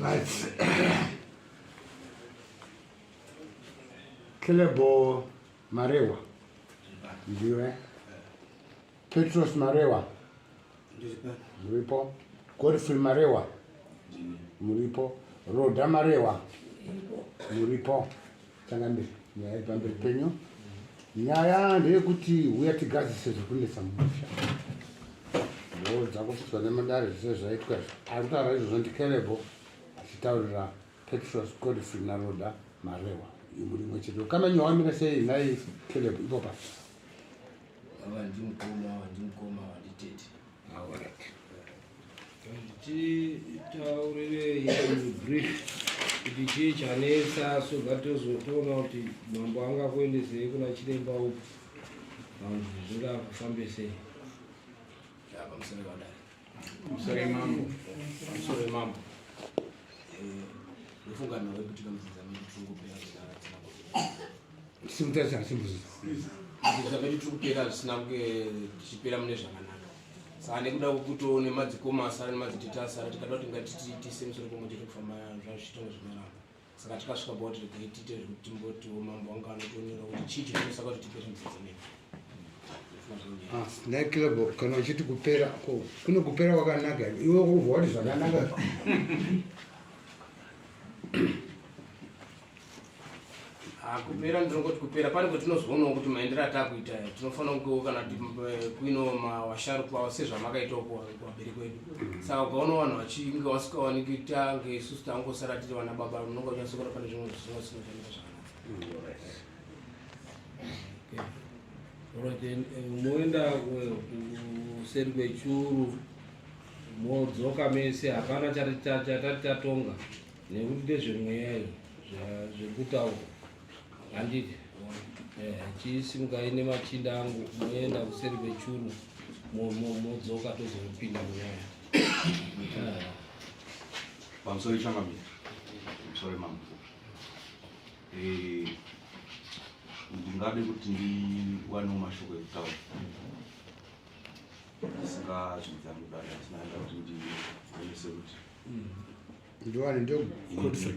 Right. Kelebo Marewa. Ndiwe. Petros Marewa. Muripo. Godfrey Marewa. Muripo. Roda Marewa. Muripo. Tsangambi. Nyaya pamberi penyu. Nyaya ndeyekuti uya tigadzise zvekunetsa mumusha. Dzakufudzwa nemadare zvese zvaitwa. Arikutaura izvozvo ndiKelebo achitaurira Petros Godfrey naRoda Marewa. Muri mwe chete. Kama nyawamira sei naye Kelebo ipo pasi. Ndimukoma wanditete. Alright. Taurire in brief kuti chii chanesa soga tozotoona kuti mambo angakuendesei kuna chiremba upo. Zvingafambe sei? Pamusoro wadai. Pamusoro mambo. Ndofunga nawe kuti kamuzidza tungopera Simutesa simbuzi. Zvakati turikupera zvisina kunge tichipera mune zvakanaka. Saka nekuda kwekuti nemadzikoma asara nemadzitete asara tikada kuti ngatitiise musoro pomwe chete kufamba zvazvitongo zvinoramba. Saka tikasvika kuti tiite zvekuti timbotiwo mambo anga anotonyora kuti chii chinosaka kuti tipe zvimudzidza nepo. Naye Kelebo kana uchiti kupera kuno kupera wakanaka iwe ubva wati zvakanaka. Kupera ndinongoti kupera pane kwatinozoonawo kuti maendero atakuita tinofanira kungewo kana kuino washarukwa sezvamakaitawo kuvabereki kwedu. Saka ukaona vanhu vachinge vasikawaniki tange isusu tangosara tiri vana baba munonga unyasokora pane zvimwe zvinosinotamika zvakanaka. Moenda kuseri kwechuru modzoka mese hapana chatati tatonga nekuti ndezvemweya zvekutaura. Handiti chisimukai nemachinda angu moenda kuseri kwechuru modzoka tozopinda munyaya. Pamusoro changamira. Pamusoro mambo. Ndingade kuti ndiwanewo mashoko ekutaura. Ndisingazvidza mudada sinaenda kuti ndionese kuti Ndiwane ndio Godfrey.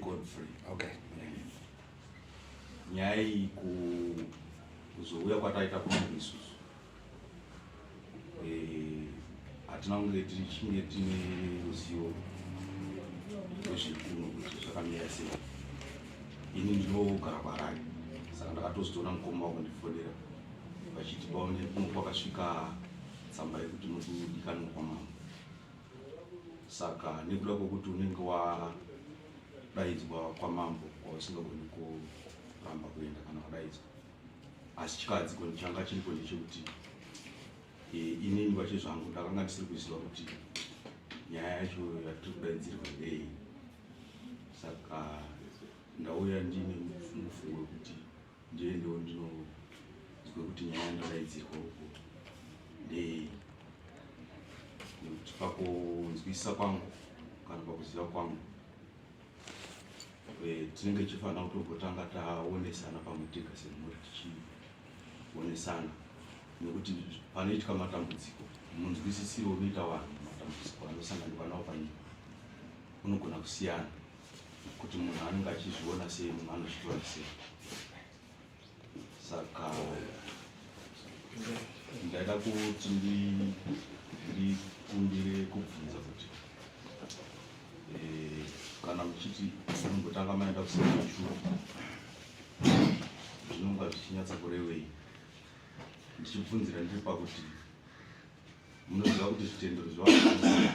Okay. Nyaya iyi kuzouya kwataita kumwe isusu hatina kunge tichinge tine ruzivo rwezvekuno kuti zvakamira sei. Ini ndinogara kwaRai, saka ndakatozotoona mukoma wakundifonera vachiti paone kuno kwakasvika tsamba yekuti nokudikanwa kwamambo. Saka nekuda kwokuti unenge wadaidzwa kwamambo wausingagoni kuramba kuenda kana kudaidzwa, asi chikadziko changa chiripo ndechekuti inini pache zvangu ndakanga ndisiri kuziva kuti nyaya yacho yatiri kudaidzirwa ndei. Saka ndauya ndine mufungo wekuti ndiendewo ndinozwe kuti nyaya yandadaidzirwa uko ndei. Nekuti pakunzwisisa kwangu kana pakuziva kwangu tinenge tichifanira kutongotanga taonesana pamwe tega semuri tichionesana, nekuti panoitika matambudziko munzwisisiro unoita vanhu matambudziko anosanganikwa nawo panyika unogona kusiyana, kuti munhu anenge achizviona sei munhu anochitora sei. Saka ndaida kuti ndikumbire kubvunza kuti kana muchiti munombotanga maenda kuseri kwechuru zvinonga zvichinyatsa kurevei. Ndichibvunzira ndiri pakuti munoziva kuti zvitendero zvevanhu,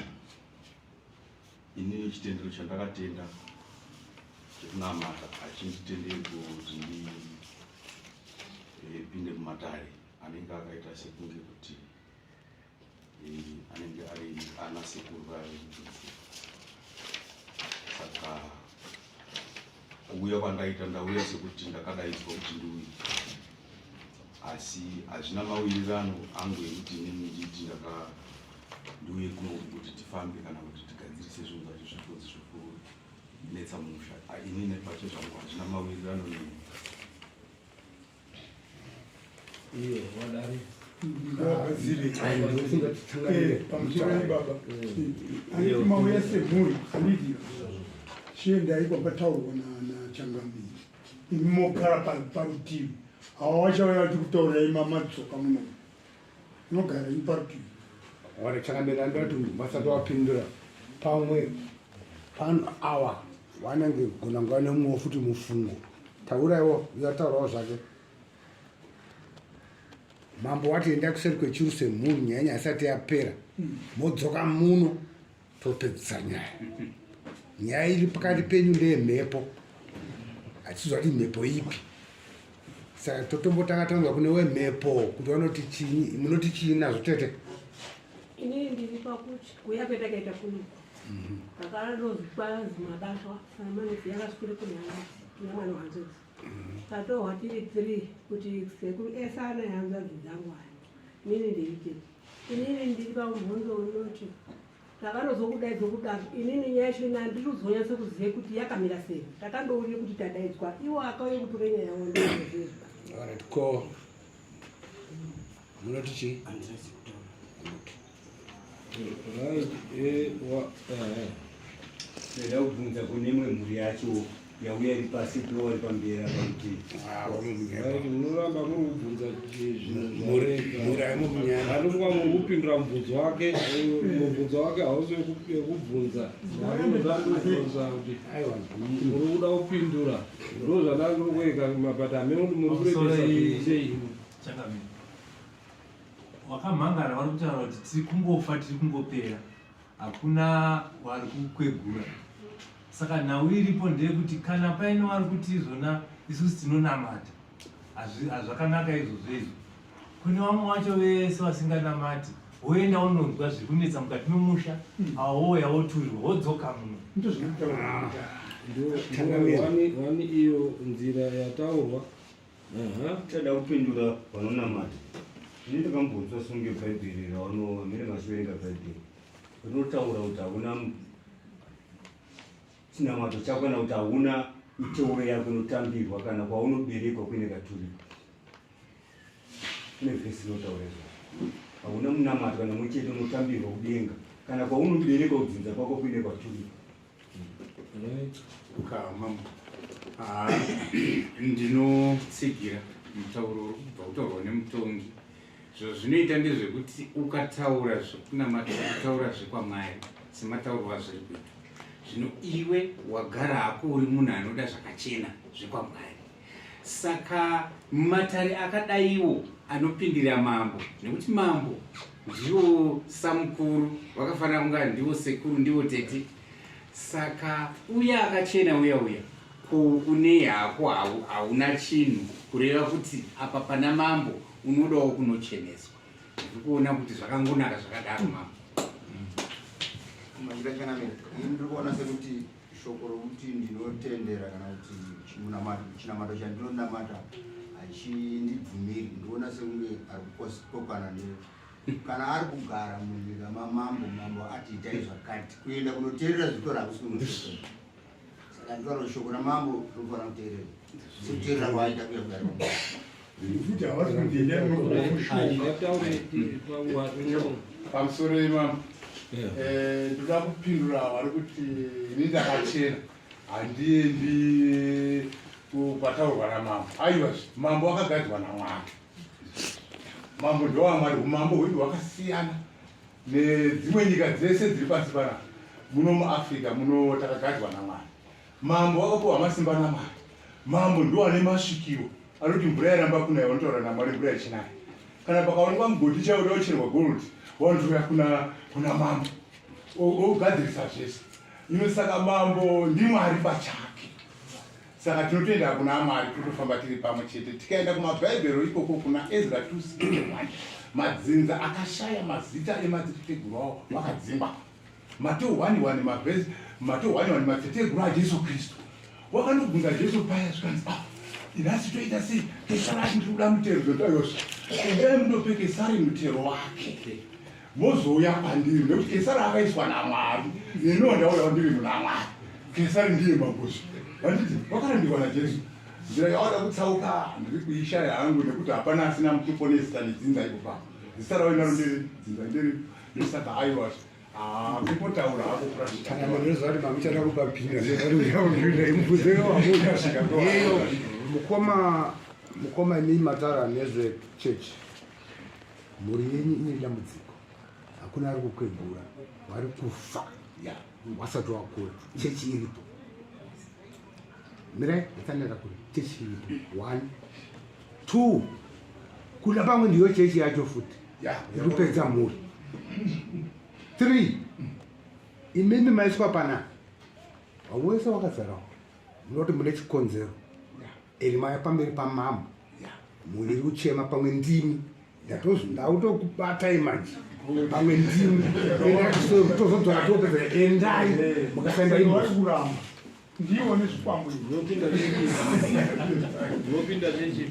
inini chitendero chandakatenda chekunamata hachinditenderi kuti ndipinde mumatare anenge akaita sekunge kuti anenge ari ana sekuru vavemudzidzi. Saka kuuya kwandaita ndauya sekuti ndakadaidzwa kuti ndiuye, asi hazvina mawirirano angu ekuti inini nditi ndiuye kuno kuti tifambe kana kuti tigadzirise zvinhu zvacho zvitonzi zvekunetsa musha. Inini pacho zvangu hazvina mawirirano neni. Iyo wadari pamusoro baba. Ani mauya semuri, Lydia. chienda iko pataurwa Changamire inogara parutivi ava vachauya vachikutaura imamatsoka muno inogara iri parutivi ore Changamire andoti vasati wapindura pamwe awa wanenge gona nguva nemumwe futi mufungo tauraiwo yataurawo zvake mambo watienda kuseri kwechiru semhuri nyaya isati yapera modzoka muno topedzisa nyaya iri pakati penyu ndeyemhepo hatiziva kuti mhepo ipi saka totombotanga tanzwa kune wemhepo kuti vanoti chinyi munoti chii nazvo tete inini ndiri pakuti kuya kwetakaita kuno kakandozi kwazi mabaswa samanisi yakaswire kunyamwana wanzodzi tatohwa tiri 3 kuti sekuru esana yanzadzi dzangu ani inini ndirite inini ndiri pamubvunzo unoti takandozokudaidzwa kudaro inini nyaya yacho nanditozonyatsa kuzive kuti yakamira sei takandourire kuti tadaidzwa iwo akauye kutore nyaya yavo ndozvezva right ko munoti chii ndida kubvunza kune imwe mhuri yacho yauya iri pasi pewa ri pamberi Right, munoramba muri kubvunza mhuri aimumunyana anokuva muri kupindura mubvunzo wake mubvunzo wake hausi wekubvunza kubvunza kuti aiwa muri kuda kupindura ndo zvandangiri kuweka mabata amene kuti muri kurebesa sei Changamire wakamhangara vari kutaura kuti tiri kungofa tiri kungopera hakuna wari kukwegura saka nhau iripo ndeyekuti kana paine wari kuti izvona isusu tinonamata hazvakanaka izvozvo izvo kune vamwe vacho vese vasinganamati woenda unonzwa zviri kunetsa mukati memusha awoya woturirwa wodzoka muno wani iyo nzira yataurwa tada kupindura vanonamata ini ndakambonzwa sunge bhaibheri ravano amene vachiverenga bhaibheri rinotaura kuti hauna chinamato chako kana kuti hauna mitoro yako inotambirwa kana kwaunoberekwa kuine katuriko kune vhesi inotaura izvozvo hauna munamato kana muchete unotambirwa kudenga kana kwaunoberekwa kudzinza kwako kuine kwaturiko ndinotsigira mutauro uri kubva kutaurwa nemutongi zvo zvinoita ndezvekuti ukataura zvekunamata ukataura zvekwamwari semataurwa zviri kuita zvino iwe wagara hako uri munhu anoda zvakachena zvekwamwari saka matare akadaiwo anopindira mambo nekuti mambo ndiwo samukuru vakafanira kunga ndiwo sekuru ndiwo tete saka uya akachena uya une hako hauna chinhu kureva kuti apa pana mambo unodawo kunocheneswa ndikuona kuti zvakangonaka zvakadaro mambo Majira Changamire ndiri kuona sekuti shoko rokuti ndinotendera kana kuti chinamato chandinonamata hachindibvumiri ndikuona sekunge ari kukokana kana ari kugara munyika mambo ati itai zvakati kuenda kunoteerera zvitora hakusi kunoteerera saka nditaura shoko ramambo rinofanira kuteerera sekuteerera kwaita kuya kugara futi havasi kundenda pamusoro imamo ndoda kupindura vari kuti ini ndakachena handiendi kwataurwa namambo aiwa mambo akagadzwa namwari mambo ndowamwari umambo hwedu hwakasiyana nedzimwe nyika dzese dziri pasi panapa muno muafrica muno takagadzwa namwari mambo wakapiwa masimba namwari mambo ndoane masvikiro anoti mvura yaramba kunaya vanotaura namwari mvura yachinaya kana pakaonekwa mugodi chavo daocherwa gold wanouya kuna mambo ogadzirisa zvese ino saka mambo ndimwari pachake saka tinotoenda kuna amwari totofamba tiri pamwe chete tikaenda kumabhaibheri ikoko kuna Ezra 2:1 madzinza akashaya mazita emadziteteguru avo vakadzimba Mateo 1:1 mavhesi Mateo 1:1 madziteteguru aJesu Kristu wakandobvunza Jesu paya zvikanzi inasi toita sei Kesari ndikuda mutero zotayosva endai mundope Kesari mutero wake mozouya kwandiri nekuti Kesari akaiswa namwari ino ndauya ndiri muna Mwari Kesari ndiye mambozi vanditi wakarambirwa naJesu nzira yawada kutsauka ndiri kuishaya hangu nekuti hapana asina mutupo nezita nedzinza iko papa zita ravo inaro ndiri dzinza ndiri nesaka aiwa kungotaura hako kana munozati mamuchada kupapinda zvaruyauzvina imubvunzero wamuiyo mukoma inei mataura nezvechechi mhuri yenyu ine dambudziko hakuna ari kukwegura wari kufa wasati wakura chechi iripo mirai yatanera kuri chechi iripo 1 2 kuna pamwe ndiyo chechi yacho futi irikupedza mhuri 3 imimi maiswa pana wawese wakazarawo munoti mune chikonzero eri maya pamberi pamambo mhuri iri kuchema pamwe ndimi ndautokubatai manje pamwe ndimi tozodzora topedza endai mukasaenda kuramba ndiwo nezvikwambo ndopinda chechi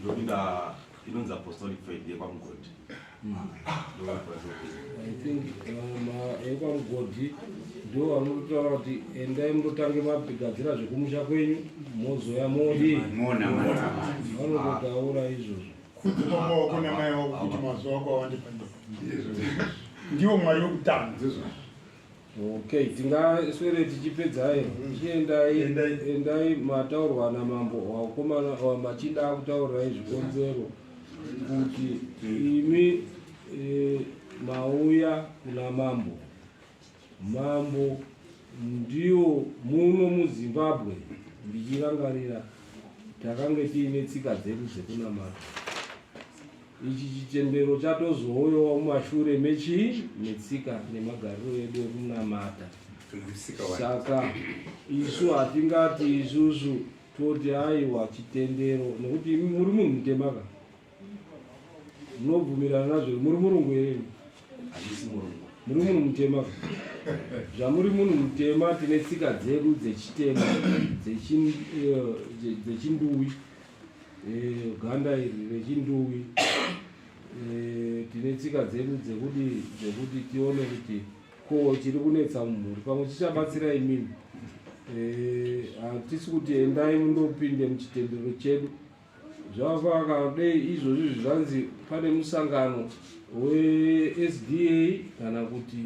ndopinda inonzi apostolic faith yekwamugodi. I think ekwamugodhi ndo vanotaura kuti endai munotange mabhigadzira zvekumusha kwenyu mozoya modi vanototaura izvozvo kudzipamaoko namai wako kuti mazuva ako awandipande ndiwo mwari wekutanga. Okay, tingaswere tichipedzayo endai mataurwa namambo wakomana wamachinda akutaurirai zvikonzero kuti imi mauya kuna mambo ndiwo muno muZimbabwe ndichirangarira takange tiine tsika dzedu dzekunamata. Ichi chitendero chatozouyawo mumashure netsika nemagariro edu ekunamata. Saka isu hatingati isusu toti aiwa chitendero nekuti muri munhu mutemaka munobvumirana nazvo muri murungu here? Muri munhu mutemaka zvamuri munhu mutema tine tsika dzedu dzechitema dzechinduwi ganda iri rechinduwi tine tsika dzedu dzekuti tione kuti ko chiri kunetsa mumhuri pamwe chichabatsira imini. Hatisi kuti endai mundopinde muchitendero chedu zvavaka dei izvozvi zvanzi pane musangano weSDA kana kuti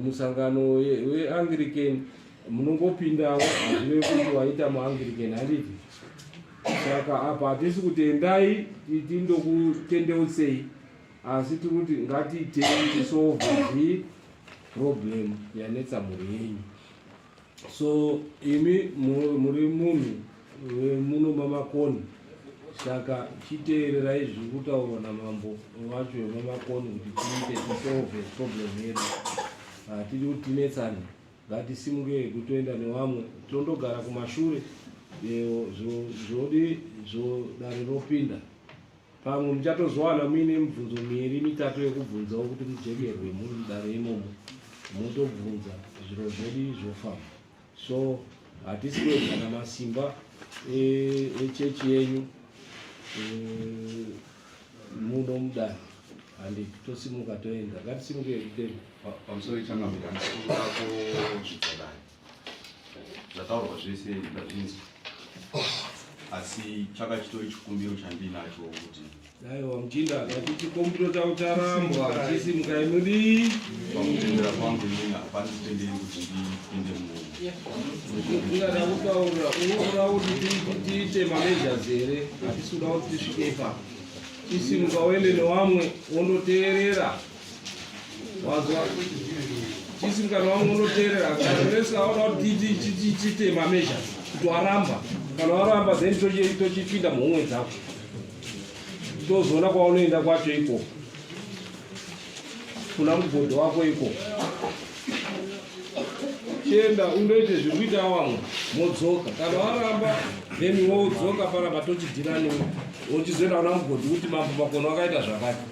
musangano weAnglican munongopindawo hazvive kuti waita muAnglican handiti. Saka apa hatisi kuti endai tindokutendeutsei asi tiri kuti ngatiitei tisolve problem yanetsa mhuri yenyu. So imi muri munhu muno mamakoni saka chiteererai zviri kutaurwa namambo wacho wemamakoni kuti tiite tisolve problem yedu. Hatidi kuti tinetsane, ngatisimuke kutoenda nevamwe tondogara kumashure zvodi zvodare ropinda pamwe muchatozowana muine mibvunzo 2-3 yekubvunzawo kuti mujekerwe muri mudare imomo motobvunza zviro zvodi zvofamba. So hatisi kuedzana masimba echechi yenyu muno mudare handiti tosimuka toenda ngatisimuke kutenda pamusoro ichangamira ndikuako zvidzadai zvataurwa zvese ndazvinzwa asi chakachitori chikumbiro chandinacho kuti aiwa muchinda ngati chikumbiro chavo charambwa chisimukai mudii pakutendera kwangu inini hapana kutenderi kuti ndipinde ingada kutaura unoda kuti tiite mameasures here hatisi kuda kuti tisvike ipapo chisimuka uende nevamwe wondoteerera wazwa chisimuka nevamwe wondoteerera kana vese vaoda kuti tiite mameasures kuti waramba kana waramba then tochipinda muhomwe dzako tozoona kwaunoenda kwacho ikoko kuna mubhodhi wako ikoko chienda undoite zviri kuita vamwe modzoka kana waramba then wodzoka panapa tochidhiraniwe wochizoenda kuna mubhodhi kuti mambo makono akaita zvakati.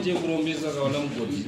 Chekurombesa kaona mugodi